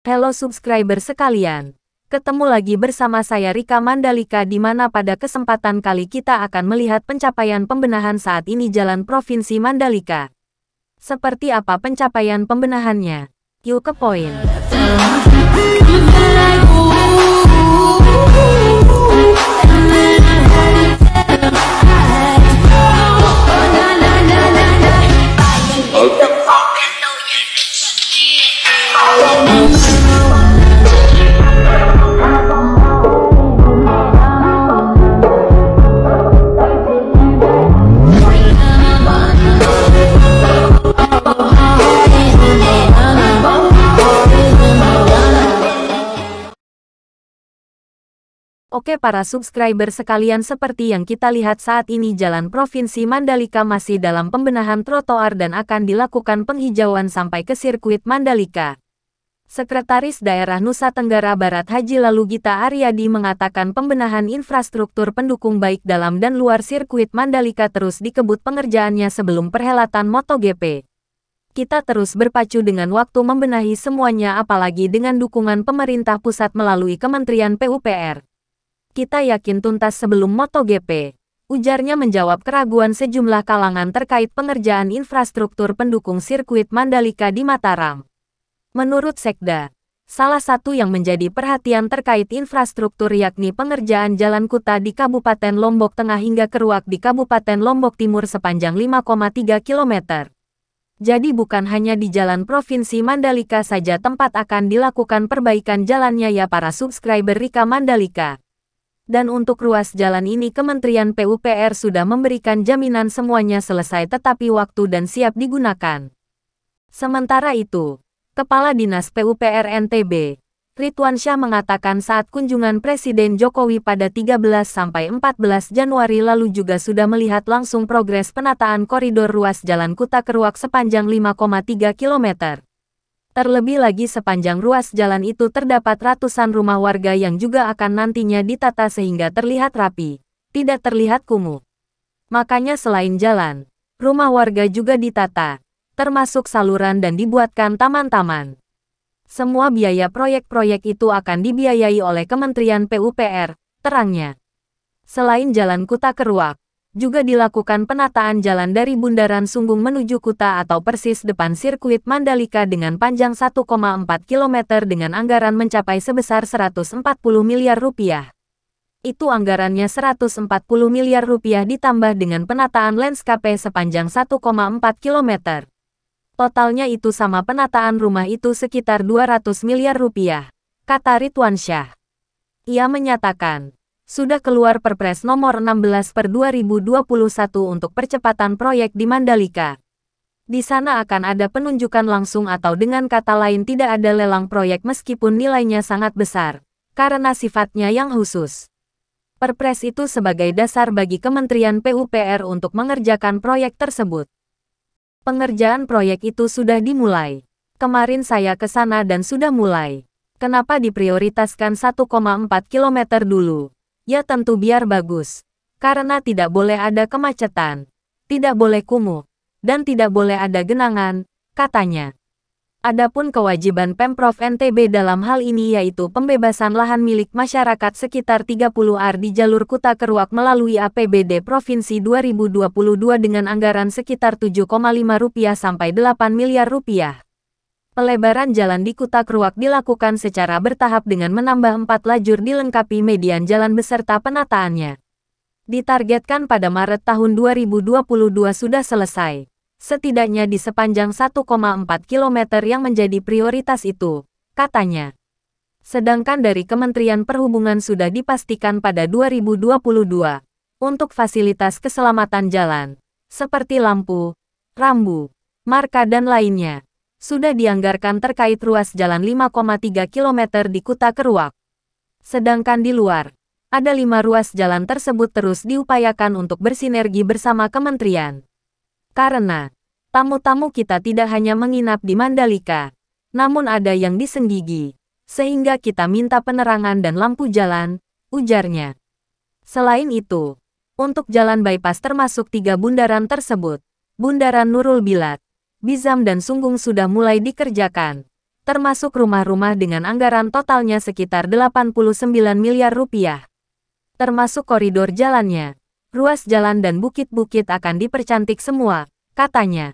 Halo subscriber sekalian, ketemu lagi bersama saya Rika Mandalika di mana pada kesempatan kali kita akan melihat pencapaian pembenahan saat ini Jalan Provinsi Mandalika. Seperti apa pencapaian pembenahannya? Yuk ke poin. Oke para subscriber sekalian, seperti yang kita lihat saat ini Jalan Provinsi Mandalika masih dalam pembenahan trotoar dan akan dilakukan penghijauan sampai ke sirkuit Mandalika. Sekretaris Daerah Nusa Tenggara Barat Haji Lalu Gita Aryadi mengatakan pembenahan infrastruktur pendukung baik dalam dan luar sirkuit Mandalika terus dikebut pengerjaannya sebelum perhelatan MotoGP. Kita terus berpacu dengan waktu membenahi semuanya apalagi dengan dukungan pemerintah pusat melalui Kementerian PUPR. Kita yakin tuntas sebelum MotoGP, ujarnya menjawab keraguan sejumlah kalangan terkait pengerjaan infrastruktur pendukung sirkuit Mandalika di Mataram. Menurut Sekda, salah satu yang menjadi perhatian terkait infrastruktur yakni pengerjaan jalan Kuta di Kabupaten Lombok Tengah hingga Keruak di Kabupaten Lombok Timur sepanjang 5,3 km. Jadi bukan hanya di Jalan Provinsi Mandalika saja tempat akan dilakukan perbaikan jalannya ya para subscriber Rika Mandalika. Dan untuk ruas jalan ini Kementerian PUPR sudah memberikan jaminan semuanya selesai tetapi waktu dan siap digunakan. Sementara itu, Kepala Dinas PUPR NTB, Ridwan Syah mengatakan saat kunjungan Presiden Jokowi pada 13-14 Januari lalu juga sudah melihat langsung progres penataan koridor ruas jalan Kuta Keruak sepanjang 5,3 km. Terlebih lagi sepanjang ruas jalan itu terdapat ratusan rumah warga yang juga akan nantinya ditata sehingga terlihat rapi, tidak terlihat kumuh. Makanya selain jalan, rumah warga juga ditata, termasuk saluran dan dibuatkan taman-taman. Semua biaya proyek-proyek itu akan dibiayai oleh Kementerian PUPR, terangnya. Selain jalan Kuta Keruak, juga dilakukan penataan jalan dari Bundaran Sunggung menuju Kuta atau persis depan sirkuit Mandalika dengan panjang 1,4 km dengan anggaran mencapai sebesar 140 miliar rupiah. Itu anggarannya 140 miliar rupiah ditambah dengan penataan landscape sepanjang 1,4 km. Totalnya itu sama penataan rumah itu sekitar 200 miliar rupiah, kata Ridwan Syah. Ia menyatakan, sudah keluar Perpres nomor 16/2021 untuk percepatan proyek di Mandalika. Di sana akan ada penunjukan langsung atau dengan kata lain tidak ada lelang proyek meskipun nilainya sangat besar, karena sifatnya yang khusus. Perpres itu sebagai dasar bagi Kementerian PUPR untuk mengerjakan proyek tersebut. Pengerjaan proyek itu sudah dimulai. Kemarin saya ke sana dan sudah mulai. Kenapa diprioritaskan 1,4 km dulu? Ya tentu biar bagus, karena tidak boleh ada kemacetan, tidak boleh kumuh, dan tidak boleh ada genangan, katanya. Adapun kewajiban Pemprov NTB dalam hal ini yaitu pembebasan lahan milik masyarakat sekitar 30 ar di jalur Kuta Keruak melalui APBD Provinsi 2022 dengan anggaran sekitar 7,5 rupiah sampai 8 miliar rupiah. Pelebaran jalan di Kuta Keruak dilakukan secara bertahap dengan menambah 4 lajur dilengkapi median jalan beserta penataannya. Ditargetkan pada Maret tahun 2022 sudah selesai, setidaknya di sepanjang 1,4 km yang menjadi prioritas itu, katanya. Sedangkan dari Kementerian Perhubungan sudah dipastikan pada 2022, untuk fasilitas keselamatan jalan, seperti lampu, rambu, marka dan lainnya. Sudah dianggarkan terkait ruas jalan 5,3 km di Kuta Keruak. Sedangkan di luar, ada 5 ruas jalan tersebut terus diupayakan untuk bersinergi bersama kementerian. Karena, tamu-tamu kita tidak hanya menginap di Mandalika, namun ada yang di Senggigi, sehingga kita minta penerangan dan lampu jalan, ujarnya. Selain itu, untuk jalan bypass termasuk 3 bundaran tersebut, Bundaran Nurul Bilad, Bizam dan Sunggung sudah mulai dikerjakan. termasuk rumah-rumah dengan anggaran totalnya sekitar 89 miliar rupiah. Termasuk koridor jalannya. Ruas jalan dan bukit-bukit akan dipercantik semua, katanya.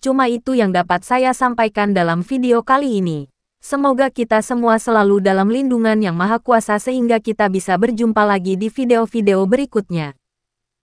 Cuma itu yang dapat saya sampaikan dalam video kali ini. Semoga kita semua selalu dalam lindungan Yang Maha Kuasa sehingga kita bisa berjumpa lagi di video-video berikutnya.